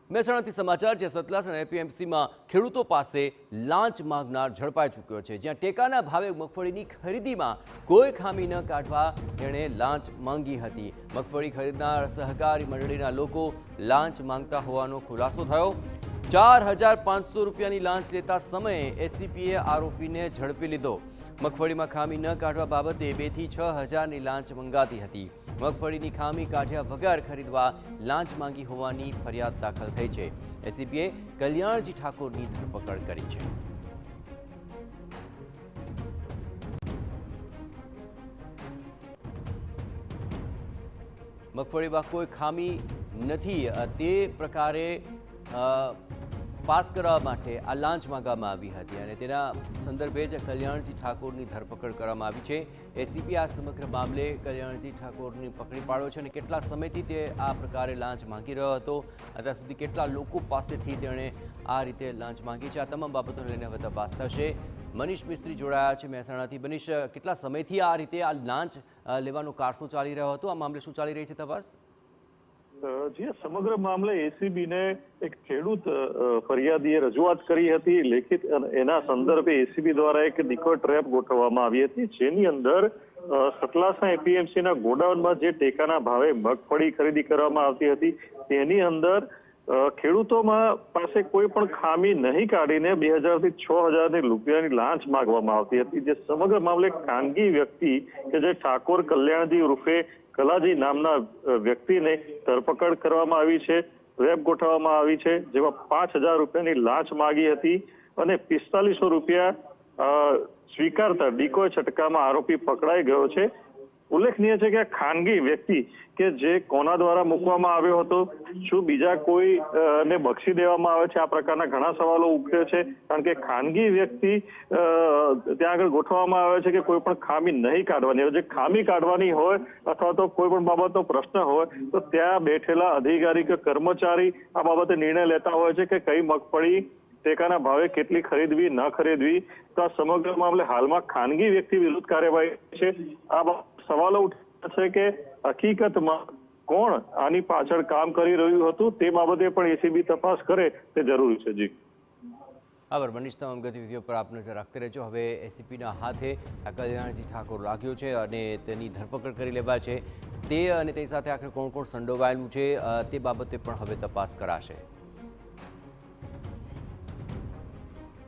મહેસાણાથી સમાચાર છે। સતલાસ અને એપીએમસીમાં ખેડૂતો પાસે લાંચ માંગનાર ઝડપાઈ ચૂક્યો છે। જ્યાં ટેકાના ભાવે મગફળીની ખરીદીમાં કોઈ ખામી ન કાઢવા તેણે લાંચ માંગી હતી। મગફળી ખરીદનાર સહકારી મંડળીના લોકો લાંચ માંગતા હોવાનો ખુલાસો થયો। 4500 રૂપિયાની લાંચ લેતા સમયે એસીપીએ આરોપીને ઝડપી લીધો। મગફળીમાં ખામી ન કાઢવા બાબતે 2 થી 6000ની લાંચ મંગાતી હતી। મગફળીની ખામી કાઢ્યા વગર ખરીદવા લાંચ માંગી હોવાની ફરિયાદ દાખલ થઈ છે। એસીપીએ કલ્યાણજી ઠાકોરની ધરપકડ કરી છે। મગફળીમાં કોઈ ખામી નથી તે પ્રકારે પાસ કરવા માટે આ લાંચ માંગવામાં આવી હતી અને તેના સંદર્ભે જ કલ્યાણજી ઠાકોરની ધરપકડ કરવામાં આવી છે। એસીપી આ સમગ્ર મામલે કલ્યાણજી ઠાકોરની પકડી પાડ્યો છે અને કેટલા સમયથી તે આ પ્રકારે લાંચ માંગી રહ્યો હતો, અત્યાર સુધી કેટલા લોકો પાસેથી તેણે આ રીતે લાંચ માંગી છે, આ તમામ બાબતોને લઈને હવે તપાસ થશે। મનીષ મિસ્ત્રી જોડાયા છે મહેસાણાથી। મનીષ, કેટલા સમયથી આ રીતે આ લાંચ લેવાનો કારસો ચાલી રહ્યો હતો? આ મામલે શું ચાલી રહી છે તપાસ? જે સમગ્ર મામલે એસીબીને એક ખેડૂત ફરિયાદીએ રજૂઆત કરી હતી લેખિત, એના સંદર્ભે એસીબી દ્વારા એક ડિકોય ટ્રેપ ગોઠવવામાં આવી હતી, જેની અંદર સતલાસના એપીએમસીના ગોડાઉનમાં જે ટેકાના ભાવે મગફળી ખરીદી કરવામાં આવતી હતી તેની અંદર ખેડૂતોમાં પાસે કોઈ પણ ખામી નહીં કાઢીને 2000 થી 6000 રૂપિયાની લાંચ માંગવામાં આવતી હતી। જે સમગ્ર મામલે ખાનગી વ્યક્તિ કે જે ઠાકોર કલ્યાણજી ઉર્ફે કલાજી નામના વ્યક્તિને ધરપકડ કરવામાં આવી છે, રેપ ગોઠવવામાં આવી છે, જેમાં 5000 રૂપિયાની લાંચ માંગી હતી અને 4500 રૂપિયા સ્વીકારતા ડિકોય છટકામાં આરોપી પકડાઈ ગયો છે। ઉલ્લેખનીય છે કે આ ખાનગી વ્યક્તિ કે જે કોના દ્વારા મૂકવામાં આવ્યો હતો, શું બીજા કોઈ ને બક્ષી દેવામાં આવે છે, આ પ્રકારના ઘણા સવાલો ઉઠે છે। કારણ કે ખાનગી વ્યક્તિ ત્યાં આગળ ગોઠવવામાં આવે છે કે કોઈ પણ ખામી નહીં કાઢવાની હોય, જે ખામી કાઢવાની હોય અથવા તો કોઈ પણ બાબતનો પ્રશ્ન હોય તો ત્યાં બેઠેલા અધિકારી કે કર્મચારી આ બાબતે નિર્ણય લેતા હોય છે કે કઈ મગફળી ટેકાના ભાવે કેટલી ખરીદવી ન ખરીદવી। તો આ સમગ્ર મામલે હાલમાં ખાનગી વ્યક્તિ વિરુદ્ધ કાર્યવાહી છે। આ સવાલો ઉઠે છે કે હકીકતમાં કોણ આની પાછળ કામ કરી રહ્યું હતું તે બાબતે પણ એસીબી તપાસ કરે તે જરૂરી છે। જી આભાર મનીષ, તમામ ગતિવિધિઓ પર આપ નજર રાખતે રહેજો। હવે એસીપીના હાથે આ કલ્યાણજી ઠાકોર લાગ્યો છે અને તેની ધરપકડ કરી લેવા છે। તે અને તેની સાથે આખરે કોણ કોણ સંડોવાયેલું છે તે બાબતે પણ હવે તપાસ કરાશે।